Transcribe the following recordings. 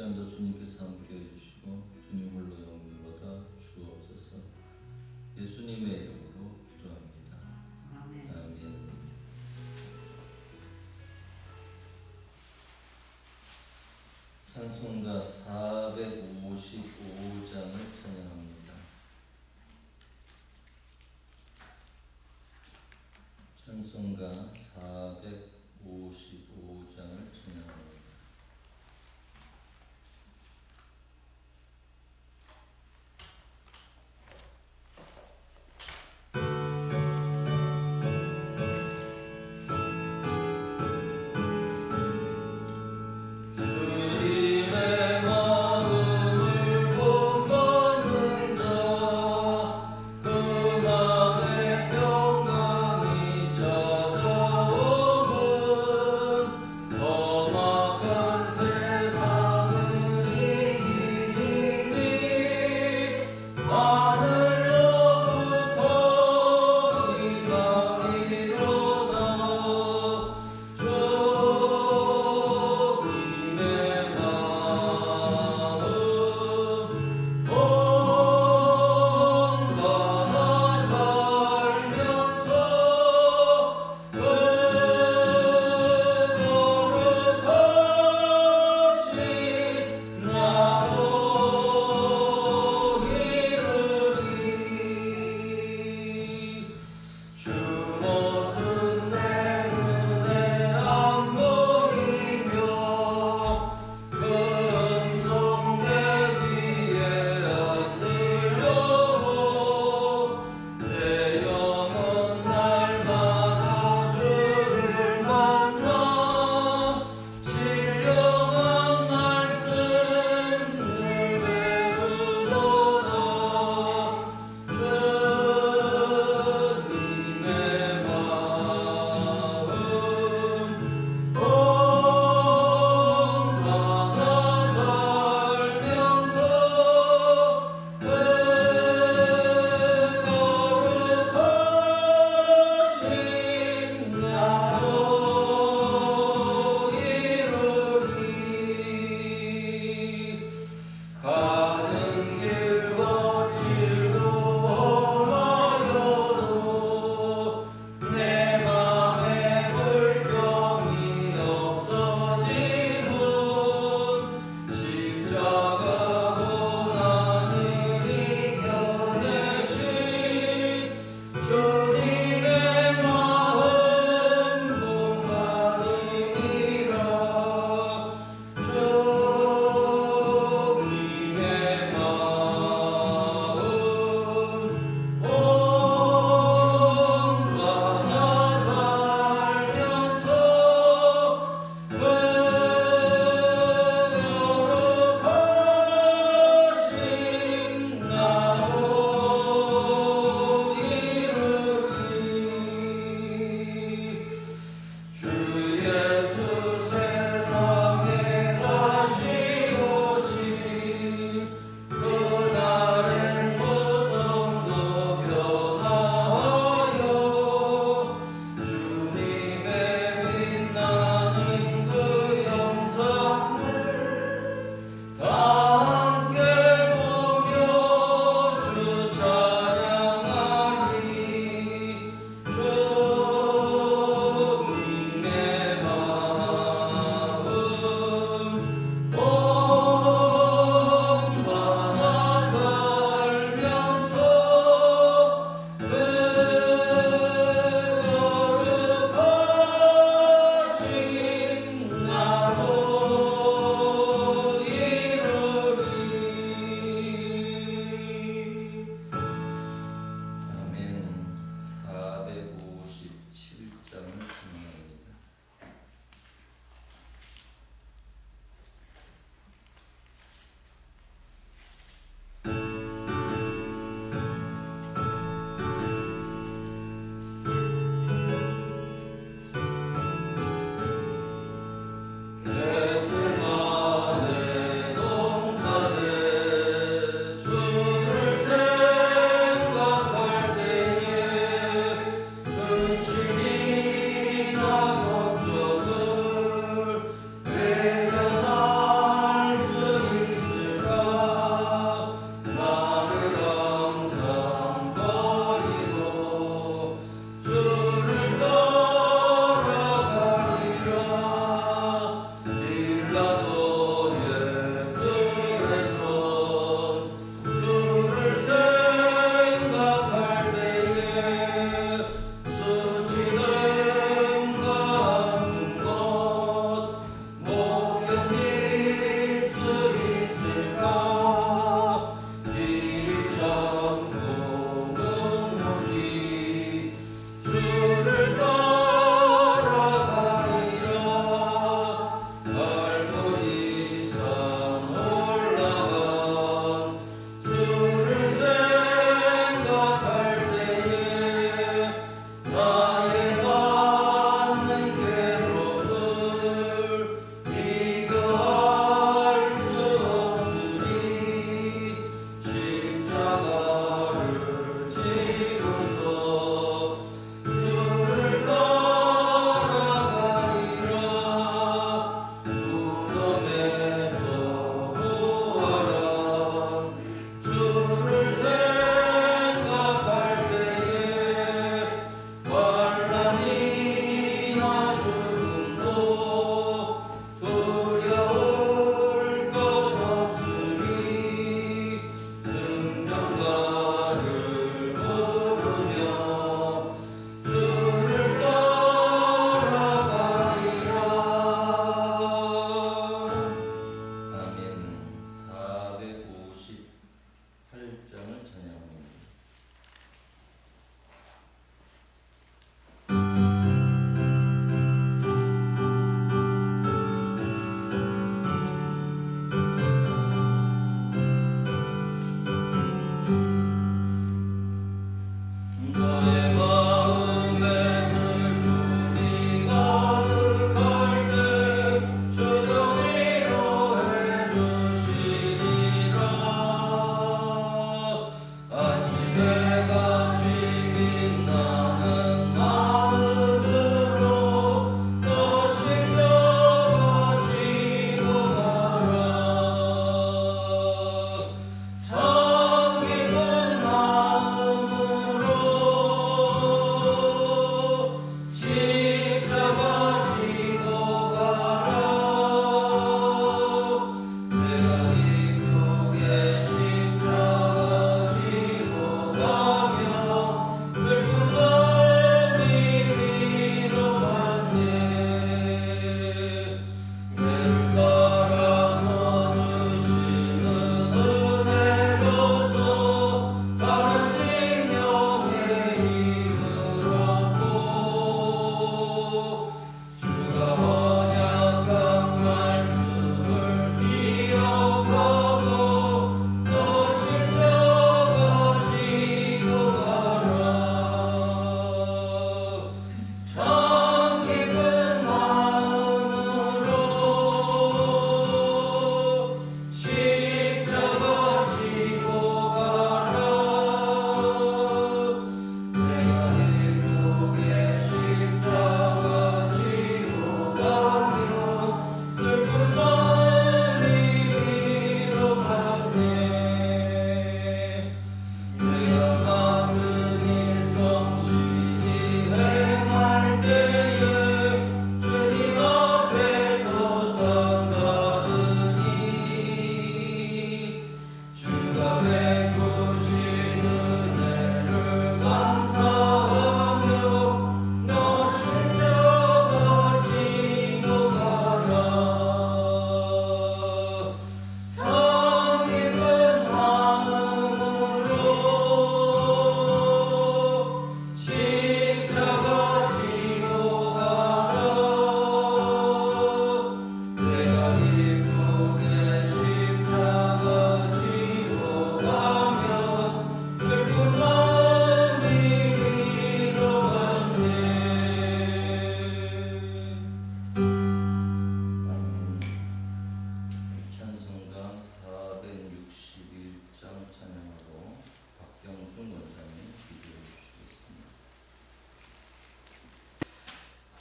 시간도 주님께서 함께 해주시고 주님 홀로 영광을 받아 주옵소서. 예수님의 이름으로 기도합니다. 아멘. 아멘. 찬송가 455장을 찬양합니다. 찬송가 455장을 찬양합니다. 주님의 마음을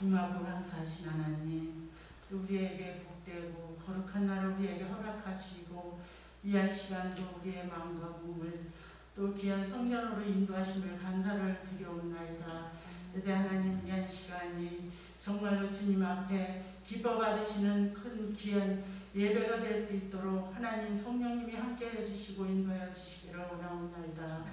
임하고 강사하신 하나님, 우리에게 복되고 거룩한 날을 우리에게 허락하시고 귀한 시간도 우리의 마음과 몸을 또 귀한 성전으로 인도하심을 감사를 드려옵나이다. 이제 하나님 귀한 시간이 정말로 주님 앞에 기뻐 받으시는 큰 귀한 예배가 될 수 있도록 하나님 성령님이 함께해 주시고 인도하여 주시기를 원하옵나이다.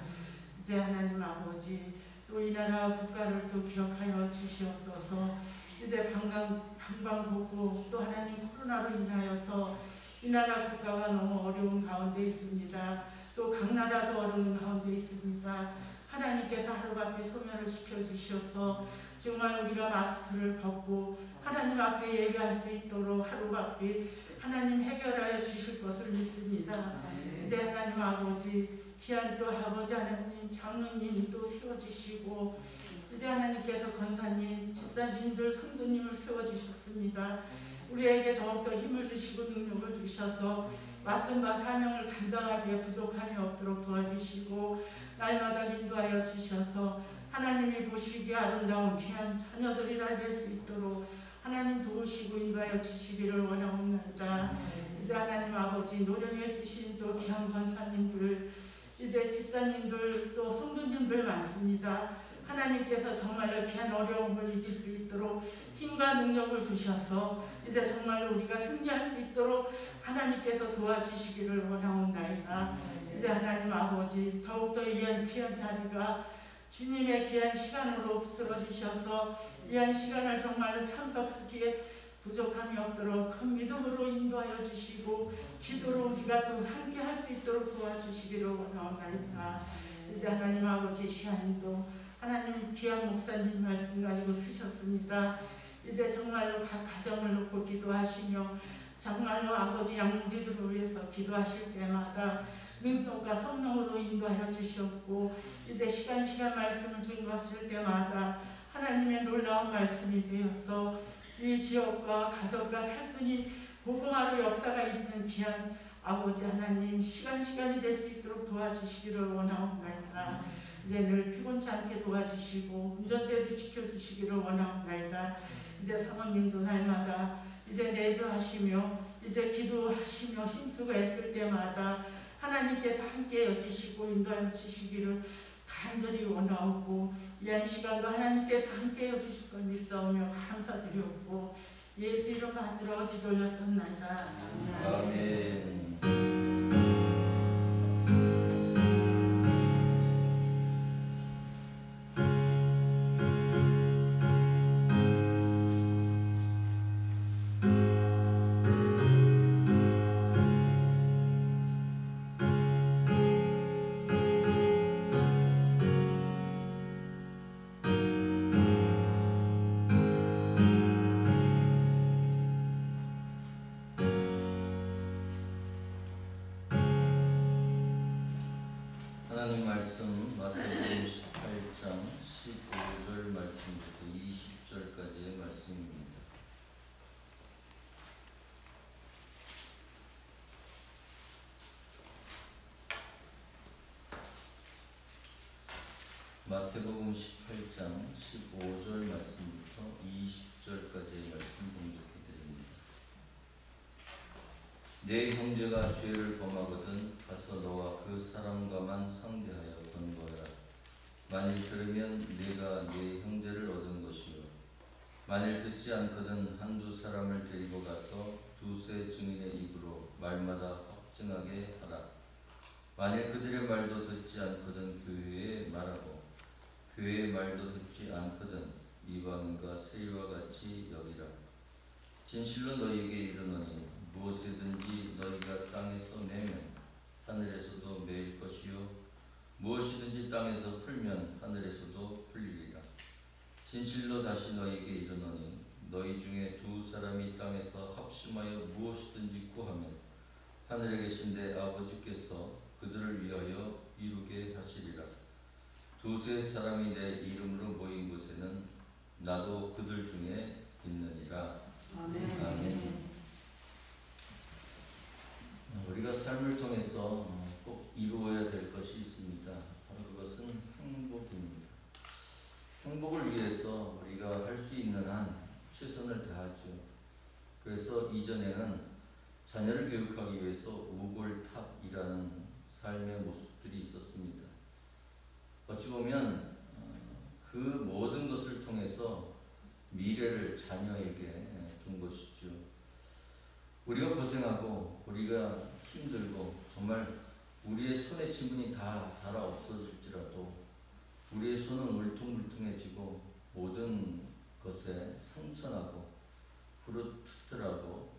이제 하나님 아버지 또 이 나라 국가를 또 기억하여 주시옵소서. 이제 방방곡곡 또 하나님 코로나로 인하여서 이 나라 국가가 너무 어려운 가운데 있습니다. 또 각 나라도 어려운 가운데 있습니다. 하나님께서 하루밖에 소멸을 시켜주셔서 정말 우리가 마스크를 벗고 하나님 앞에 예배할 수 있도록 하루밖에 하나님 해결하여 주실 것을 믿습니다. 이제 하나님 아버지 귀한 또 아버지 하나님 장로님 또 세워주시고 이제 하나님께서 권사님 집사님들 성도님을 세워주셨습니다. 우리에게 더욱더 힘을 주시고 능력을 주셔서 맡은 바 사명을 감당하기에 부족함이 없도록 도와주시고 날마다 인도하여 주셔서 하나님이 보시기에 아름다운 귀한 자녀들이라 될 수 있도록 하나님 도우시고 인도하여 주시기를 원하옵나이다. 이제 하나님 아버지 노령에 계신 또 귀한 권사님들 이제 집사님들 또 성도님들 많습니다. 하나님께서 정말로 귀한 어려움을 이길 수 있도록 힘과 능력을 주셔서 이제 정말로 우리가 승리할 수 있도록 하나님께서 도와주시기를 원하옵나이다. 이제 하나님 아버지 더욱더 귀한 자리가 주님의 귀한 시간으로 붙들어 주셔서 귀한 시간을 정말로 참석하기에 부족함이 없도록 큰 믿음으로 인도하여 주시고 기도로 우리가 또 함께 할 수 있도록 도와주시기를 원하옵나이다. 이제 하나님 아버지 시간도 하나님 귀한 목사님 말씀 가지고 쓰셨습니다. 이제 정말로 각 가정을 놓고 기도하시며 정말로 아버지 양무리들을 위해서 기도하실 때마다 능력과 성령으로 인도하여 주셨고 이제 시간 말씀을 증거하실 때마다 하나님의 놀라운 말씀이 되어서 이 지역과 가덕과 살뜰히 복음화로 역사가 있는 귀한 아버지 하나님 시간이 될 수 있도록 도와주시기를 원하옵나이다. 이제 늘 피곤치 않게 도와주시고 운전대도 지켜주시기를 원하옵나이다. 이제 사모님도 날마다 이제 내조하시며 이제 기도하시며 힘쓰고 애쓸 때마다 하나님께서 함께 여주시고 인도하여 주시기를 간절히 원하옵고 이한 시간도 하나님께서 함께 해주실 걸 믿사오며 감사드렸고 예수 이름 받들어 기도 올렸습니다. 아멘. 하나님 말씀 마태복음 18장 15절 말씀부터 20절까지의 말씀입니다. 마태복음 18장 15절 말씀부터 20절까지의 말씀 봉독해 드립니다. 내 형제가 죄를 범하거든 가서 너와 그 사람과만 상대하여 권고하라. 만일 들으면 네가 네 형제를 얻은 것이요 만일 듣지 않거든 한두 사람을 데리고 가서 두세 증인의 입으로 말마다 확증하게 하라. 만일 그들의 말도 듣지 않거든 교회에 말하고 교회의 말도 듣지 않거든 이방인과 세리와 같이 여기라. 진실로 너희에게 이르노니 무엇이든지 너희가 땅에서 매면 하늘에서도 매일 것이요 무엇이든지 땅에서 풀면 하늘에서도 풀리리라. 진실로 다시 너희에게 이르노니 너희 중에 두 사람이 땅에서 합심하여 무엇이든지 구하면 하늘에 계신 내 아버지께서 그들을 위하여 이루게 하시리라. 두세 사람이 내 이름으로 모인 곳에는 나도 그들 중에 있느니라. 아멘. 아멘. 우리가 삶을 통해서 꼭 이루어야 될 것이 있습니다. 바로 그것은 행복입니다. 행복을 위해서 우리가 할 수 있는 한 한편에는 자녀를 교육하기 위해서 우골탑이라는 삶의 모습들이 있었습니다. 어찌 보면 그 모든 것을 통해서 미래를 자녀에게 둔 것이죠. 우리가 고생하고 우리가 힘들고 정말 우리의 손에 지문이 다 닳아 없어질지라도 우리의 손은 울퉁불퉁해지고 모든 것에 상처나고 부르트트라고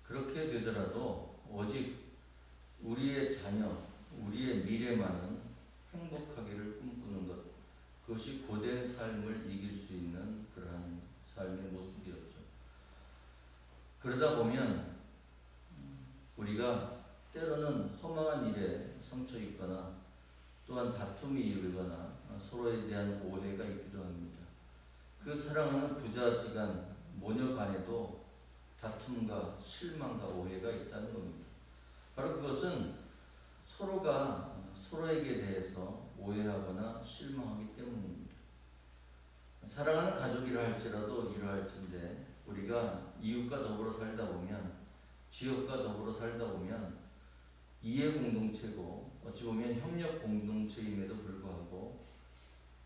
그렇게 되더라도 오직 우리의 자녀, 우리의 미래만은 행복하기를 꿈꾸는 것, 그것이 고된 삶을 이길 수 있는 그러한 삶의 모습이었죠. 그러다 보면 우리가 때로는 허망한 일에 상처 입거나 또한 다툼이 일거나 서로에 대한 오해가 있기도 합니다. 그 사랑하는 부자지간 모녀 간에도 다툼과 실망과 오해가 있다는 겁니다. 바로 그것은 서로가 서로에게 대해서 오해하거나 실망하기 때문입니다. 사랑하는 가족이라 할지라도 이러할진데 우리가 이웃과 더불어 살다 보면 지역과 더불어 살다 보면 이해 공동체고 어찌 보면 협력 공동체임에도 불구하고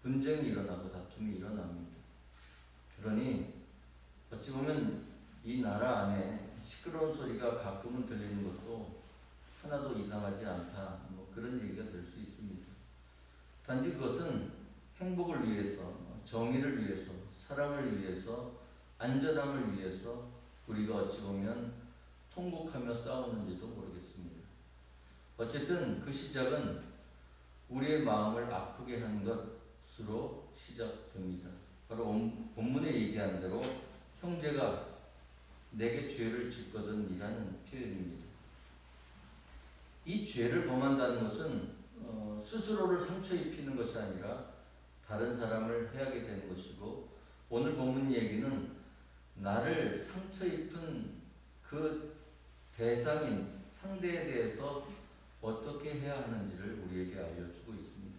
분쟁이 일어나고 다툼이 일어납니다. 그러니 어찌 보면 이 나라 안에 시끄러운 소리가 가끔은 들리는 것도 하나도 이상하지 않다. 그런 얘기가 될 수 있습니다. 단지 그것은 행복을 위해서, 정의를 위해서, 사랑을 위해서, 안전함을 위해서 우리가 어찌 보면 통곡하며 싸우는지도 모르겠습니다. 어쨌든 그 시작은 우리의 마음을 아프게 한 것으로 시작됩니다. 바로 본문에 얘기한 대로 형제가 내게 죄를 짓거든이라는 표현입니다. 이 죄를 범한다는 것은 스스로를 상처 입히는 것이 아니라 다른 사람을 해하게 되는 것이고, 오늘 본문 얘기는 나를 상처 입힌 그 대상인 상대에 대해서 어떻게 해야 하는지를 우리에게 알려주고 있습니다.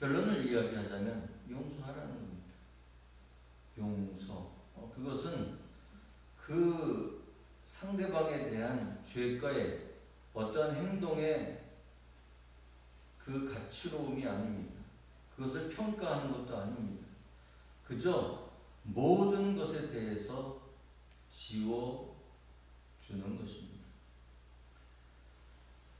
결론을 이야기하자면 용서하라는 겁니다. 용서. 그것은 그 상대방에 대한 죄가의 어떠한 행동의 그 가치로움이 아닙니다. 그것을 평가하는 것도 아닙니다. 그저 모든 것에 대해서 지워주는 것입니다.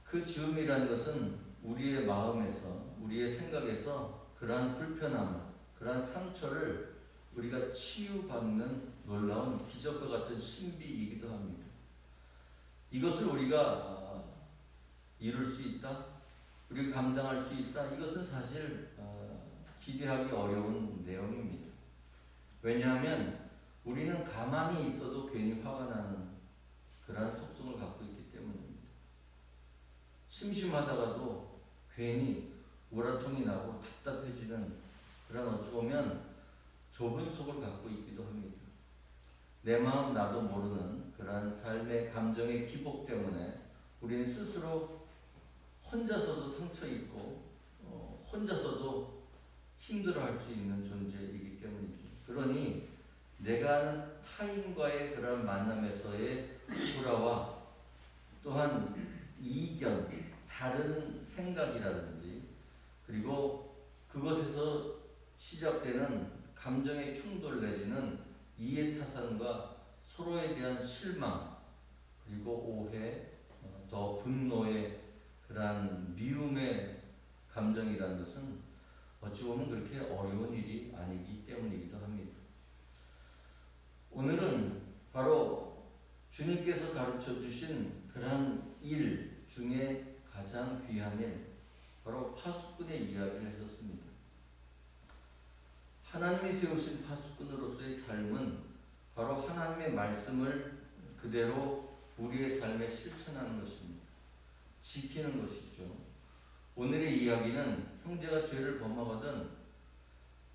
그 지움이라는 것은 우리의 마음에서, 우리의 생각에서 그러한 불편함, 그러한 상처를 우리가 치유받는 놀라운 기적과 같은 신비이기도 합니다. 이것을 우리가 이룰 수 있다? 우리가 감당할 수 있다? 이것은 사실 기대하기 어려운 내용입니다. 왜냐하면 우리는 가만히 있어도 괜히 화가 나는 그러한 속성을 갖고 있기 때문입니다. 심심하다가도 괜히 우라통이 나고 답답해지는 그런 어찌 보면 좁은 속을 갖고 있기도 합니다. 내 마음 나도 모르는 그러한 삶의 감정의 기복 때문에 우리는 스스로 혼자서도 상처 입고 혼자서도 힘들어할 수 있는 존재이기 때문이죠. 그러니 내가 아는 타인과의 그런 만남에서의 불화와 또한 이견, 다른 생각이라든지 그리고 그것에서 시작되는 감정의 충돌 내지는 이해타산과 서로에 대한 실망 그리고 오해, 더 분노의 그러한 미움의 감정이라는 것은 어찌 보면 그렇게 어려운 일이 아니기 때문이기도 합니다. 오늘은 바로 주님께서 가르쳐 주신 그러한 일 중에 가장 귀한 일, 바로 파수꾼의 이야기를 했었습니다. 하나님이 세우신 파수꾼으로서의 삶은 바로 하나님의 말씀을 그대로 우리의 삶에 실천하는 것입니다. 지키는 것이죠. 오늘의 이야기는 형제가 죄를 범하거든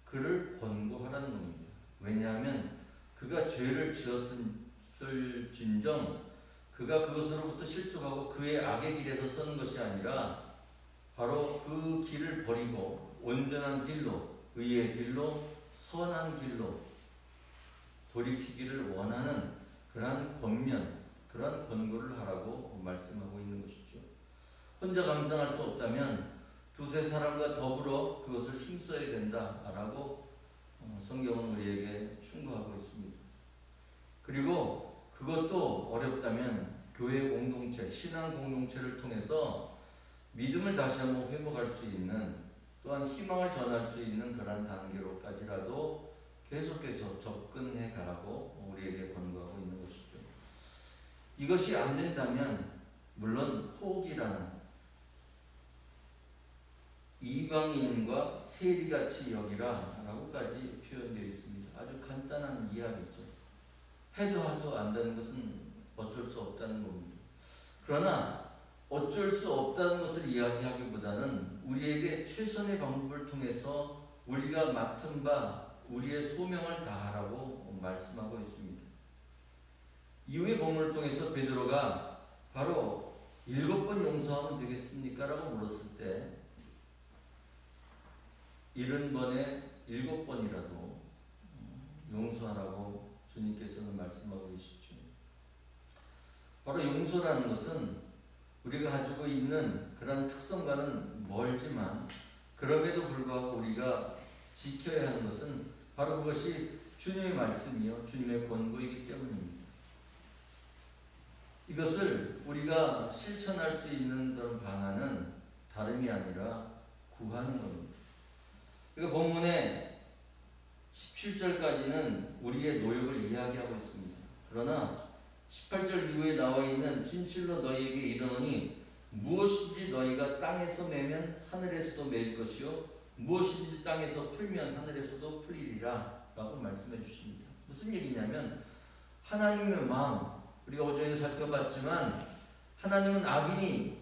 그를 권고하라는 겁니다. 왜냐하면 그가 죄를 지었을진정 그가 그것으로부터 실족하고 그의 악의 길에서 서는 것이 아니라 바로 그 길을 버리고 온전한 길로, 의의 길로, 선한 길로 돌이키기를 원하는 그러한 권면, 그러한 권고를 하라고 말씀하고 있는 것이죠. 혼자 감당할 수 없다면 두세 사람과 더불어 그것을 힘써야 된다라고 성경은 우리에게 충고하고 있습니다. 그리고 그것도 어렵다면 교회 공동체, 신앙 공동체를 통해서 믿음을 다시 한번 회복할 수 있는, 또한 희망을 전할 수 있는 그러한 단계로까지라도 계속해서 접근해 가라고 우리에게 권고하고 있는 것이죠. 이것이 안 된다면 물론 포기라는 이방인과 세리같이 여기라 라고까지 표현되어 있습니다. 아주 간단한 이야기죠. 해도 안 되는 것은 어쩔 수 없다는 겁니다. 그러나 어쩔 수 없다는 것을 이야기하기보다는 우리에게 최선의 방법을 통해서 우리가 맡은 바 우리의 소명을 다하라고 말씀하고 있습니다. 이후의 본문을 통해서 베드로가 바로 7번 용서하면 되겠습니까? 라고 물었을 때 70번에 7번이라도 용서하라고 주님께서는 말씀하고 계시죠. 바로 용서라는 것은 우리가 가지고 있는 그런 특성과는 멀지만 그럼에도 불구하고 우리가 지켜야 하는 것은 바로 그것이 주님의 말씀이요 주님의 권고이기 때문입니다. 이것을 우리가 실천할 수 있는 그런 방안은 다름이 아니라 구하는 겁니다. 그러니까 본문의 17절까지는 우리의 노력을 이야기하고 있습니다. 그러나 18절 이후에 나와 있는 진실로 너희에게 이르노니 무엇이든지 너희가 땅에서 매면 하늘에서도 매일 것이요 무엇이든지 땅에서 풀면 하늘에서도 풀리리라 라고 말씀해 주십니다. 무슨 얘기냐면 하나님의 마음, 우리가 오전에 살펴봤지만 하나님은 악인이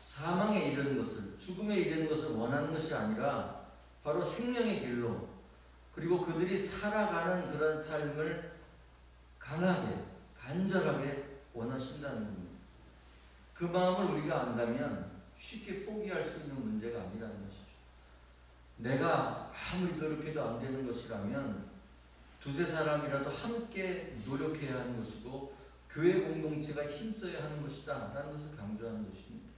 사망에 이르는 것을, 죽음에 이르는 것을 원하는 것이 아니라 바로 생명의 길로, 그리고 그들이 살아가는 그런 삶을 강하게 간절하게 원하신다는 겁니다. 그 마음을 우리가 안다면 쉽게 포기할 수 있는 문제가 아니라는 것이죠. 내가 아무리 노력해도 안 되는 것이라면 두세 사람이라도 함께 노력해야 하는 것이고 교회 공동체가 힘써야 하는 것이다 라는 것을 강조하는 것입니다.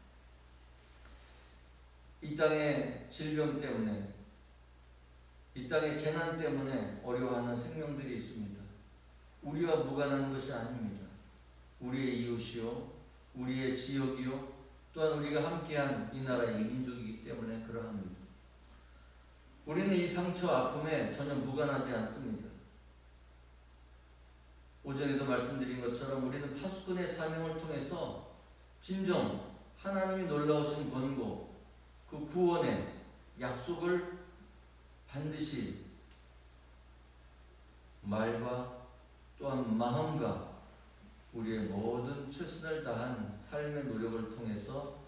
이 땅의 질병 때문에, 이 땅의 재난 때문에 어려워하는 생명들이 있습니다. 우리와 무관한 것이 아닙니다. 우리의 이웃이요, 우리의 지역이요, 또한 우리가 함께한 이 나라의 민족이기 때문에 그러합니다. 우리는 이 상처, 아픔에 전혀 무관하지 않습니다. 오전에도 말씀드린 것처럼 우리는 파수꾼의 사명을 통해서 진정 하나님이 놀라우신 권고, 그 구원의 약속을 반드시 말과 또한 마음과 우리의 모든 최선을 다한 삶의 노력을 통해서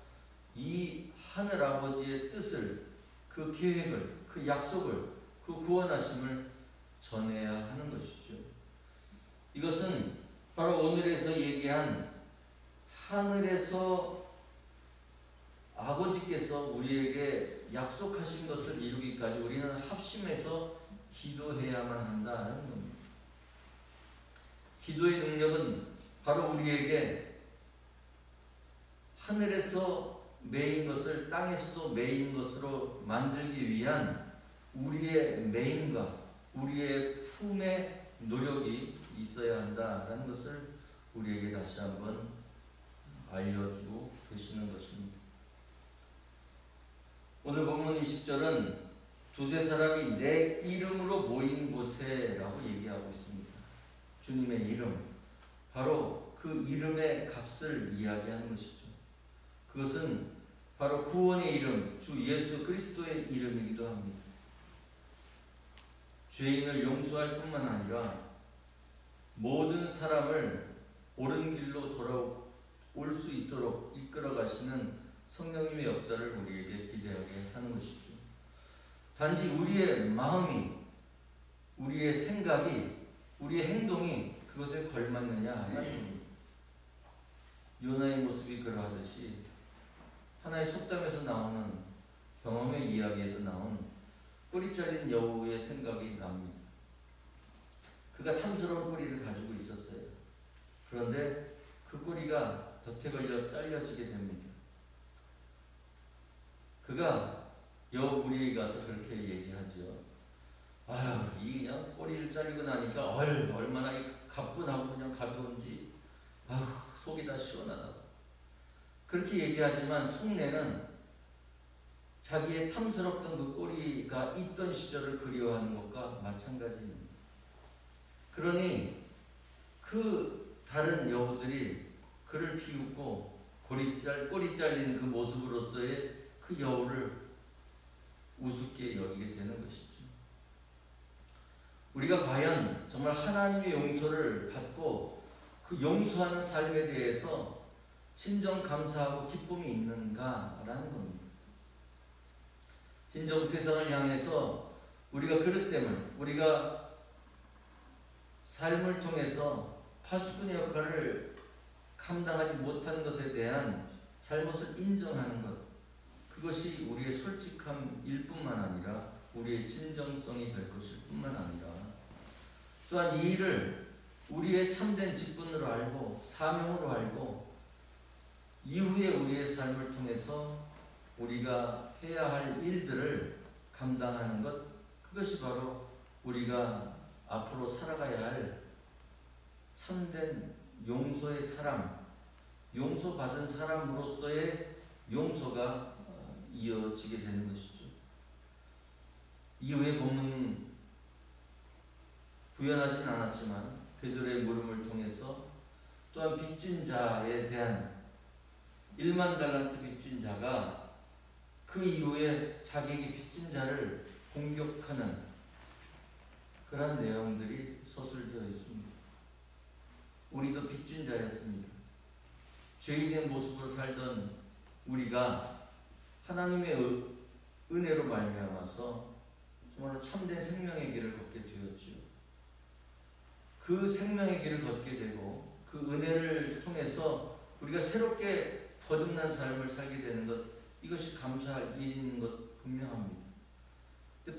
이 하늘아버지의 뜻을, 그 계획을, 그 약속을, 그 구원하심을 전해야 하는 것이죠. 이것은 바로 오늘에서 얘기한 하늘에서 아버지께서 우리에게 약속하신 것을 이루기까지 우리는 합심해서 기도해야만 한다는 겁니다. 기도의 능력은 바로 우리에게 하늘에서 매인 것을 땅에서도 매인 것으로 만들기 위한 우리의 매임과 우리의 품의 노력이 있어야 한다는 것을 우리에게 다시 한번 알려주고 계시는 것입니다. 오늘 본문 20절은 두세 사람이 내 이름으로 모인 곳에 라고 얘기하고 있습니다. 주님의 이름, 바로 그 이름의 값을 이야기하는 것이죠. 그것은 바로 구원의 이름, 주 예수 그리스도의 이름이기도 합니다. 죄인을 용서할 뿐만 아니라 모든 사람을 옳은 길로 돌아올 수 있도록 이끌어 가시는 성령님의 역사를 우리에게 기대하게 하는 것이죠. 단지 우리의 마음이, 우리의 생각이, 우리의 행동이 그것에 걸맞느냐 하는 겁니다. 요나의 모습이 그러하듯이 하나의 속담에서 나오는, 경험의 이야기에서 나온 꼬리 잘린 여우의 생각이 납니다. 그가 탐스러운 꼬리를 가지고 있었어요. 그런데 그 꼬리가 덫에 걸려 잘려지게 됩니다. 그가 여우리에 가서 그렇게 얘기하죠. 아유, 이 그냥 꼬리를 잘리고 나니까 얼마나 가뿐하고 그냥 가벼운지, 아유, 속이 다 시원하다. 그렇게 얘기하지만 속내는 자기의 탐스럽던 그 꼬리가 있던 시절을 그리워하는 것과 마찬가지입니다. 그러니 그 다른 여우들이 그를 비웃고 꼬리 잘린 그 모습으로서의 그 여우를 우습게 여기게 되는 것이죠. 우리가 과연 정말 하나님의 용서를 받고 그 용서하는 삶에 대해서 진정 감사하고 기쁨이 있는가라는 겁니다. 진정 세상을 향해서 우리가 그릇됨을, 우리가 삶을 통해서 파수꾼의 역할을 감당하지 못한 것에 대한 잘못을 인정하는 것, 그것이 우리의 솔직함일 뿐만 아니라 우리의 진정성이 될 것일 뿐만 아니라 또한 이 일을 우리의 참된 직분으로 알고 사명으로 알고 이후에 우리의 삶을 통해서 우리가 해야 할 일들을 감당하는 것, 그것이 바로 우리가 앞으로 살아가야 할 참된 용서의 사람, 용서받은 사람으로서의 용서가 이어지게 되는 것이죠. 이후의 본문 부연하진 않았지만 베드로의 물음을 통해서 또한 빚진 자에 대한 1만 달란트 빚진 자가 그 이후에 자기에게 빚진 자를 공격하는 그러한 내용들이 서술되어 있습니다. 우리도 빚진 자였습니다. 죄인의 모습으로 살던 우리가 하나님의 은혜로 말미암아서 정말로 참된 생명의 길을 걷게 되었지요. 그 생명의 길을 걷게 되고 그 은혜를 통해서 우리가 새롭게 거듭난 삶을 살게 되는 것, 이것이 감사할 일인 것 분명합니다.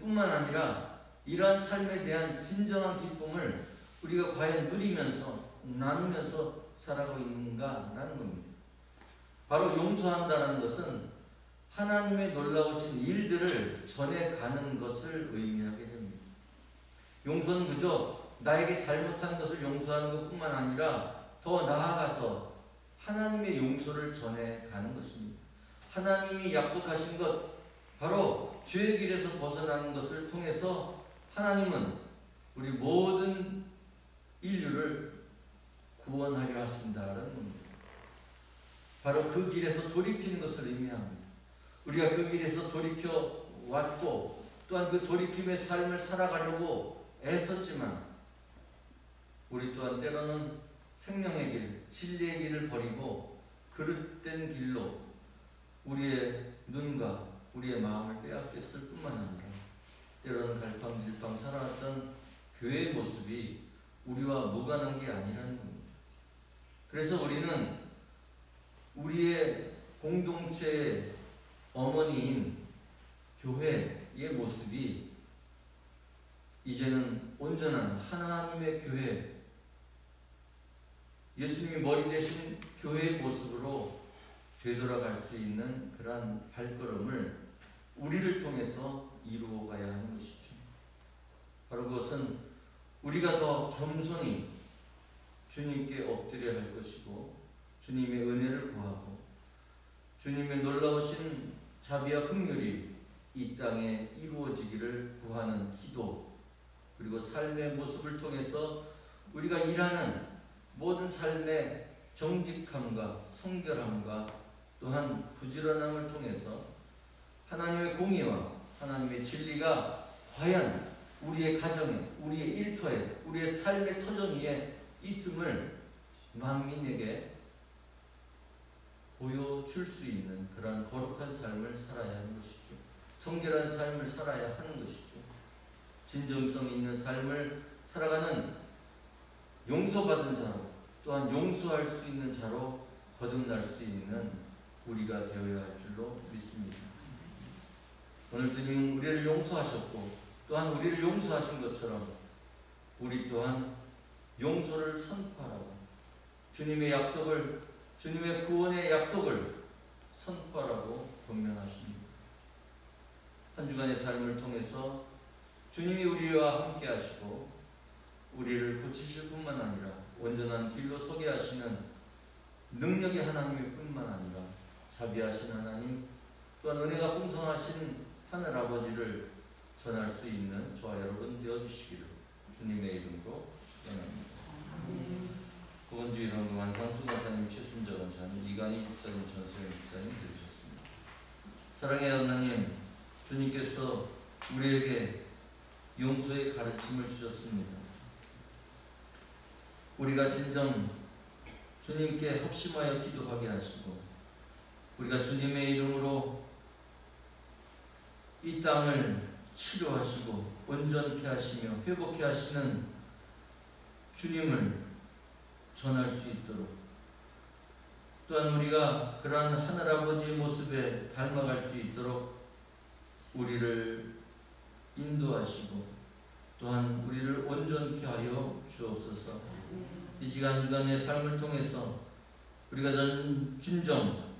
뿐만 아니라 이러한 삶에 대한 진정한 기쁨을 우리가 과연 누리면서 나누면서 살아가고 있는가라는 겁니다. 바로 용서한다는 것은 하나님의 놀라우신 일들을 전해가는 것을 의미하게 됩니다. 용서는 그저 나에게 잘못한 것을 용서하는 것뿐만 아니라 더 나아가서 하나님의 용서를 전해가는 것입니다. 하나님이 약속하신 것, 바로 죄의 길에서 벗어나는 것을 통해서 하나님은 우리 모든 인류를 구원하려 하신다는 겁니다. 바로 그 길에서 돌이키는 것을 의미합니다. 우리가 그 길에서 돌이켜 왔고 또한 그 돌이킴의 삶을 살아가려고 애썼지만 우리 또한 때로는 생명의 길, 진리의 길을 버리고 그릇된 길로 우리의 눈과 우리의 마음을 빼앗겼을 뿐만 아니라 때로는 갈팡질팡 살아왔던 교회의 모습이 우리와 무관한 게 아니라는 겁니다. 그래서 우리는 우리의 공동체의 어머니인 교회의 모습이 이제는 온전한 하나님의 교회, 예수님이 머리 대신 교회의 모습으로 되돌아갈 수 있는 그러한 발걸음을 우리를 통해서 이루어가야 하는 것이죠. 바로 그것은 우리가 더 겸손히 주님께 엎드려야 할 것이고 주님의 은혜를 구하고 주님의 놀라우신 자비와 긍휼이 이 땅에 이루어지기를 구하는 기도, 그리고 삶의 모습을 통해서 우리가 일하는 모든 삶의 정직함과 성결함과 또한 부지런함을 통해서 하나님의 공의와 하나님의 진리가 과연 우리의 가정에, 우리의 일터에, 우리의 삶의 터전 위에 있음을 만민에게 보여줄 수 있는 그런 거룩한 삶을 살아야 하는 것이죠. 성결한 삶을 살아야 하는 것이죠. 진정성 있는 삶을 살아가는 용서받은 자로 또한 용서할 수 있는 자로 거듭날 수 있는 우리가 되어야 할 줄로 믿습니다. 오늘 주님은 우리를 용서하셨고 또한 우리를 용서하신 것처럼 우리 또한 용서를 선포하라고, 주님의 약속을, 주님의 구원의 약속을 선포하라고 권면하십니다. 한 주간의 삶을 통해서 주님이 우리와 함께 하시고 우리를 고치실 뿐만 아니라 온전한 길로 서게 하시는 능력의 하나님일 뿐만 아니라 자비하신 하나님, 또한 은혜가 풍성하신 하늘 아버지를 전할 수 있는 저와 여러분 되어주시기를 주님의 이름으로 축원합니다. 보건주의 이런 완상수 권사님, 최순자 권사님, 이간희 집사님, 전소영 집사님 들으셨습니다. 사랑의 하나님, 주님께서 우리에게 용서의 가르침을 주셨습니다. 우리가 진정 주님께 합심하여 기도하게 하시고 우리가 주님의 이름으로 이 땅을 치료하시고 온전케 하시며 회복케 하시는 주님을 전할 수 있도록, 또한 우리가 그러한 하늘아버지의 모습에 닮아갈 수 있도록 우리를 인도하시고 또한 우리를 온전케 하여 주옵소서. 이 시간 주간의 삶을 통해서 우리가 진정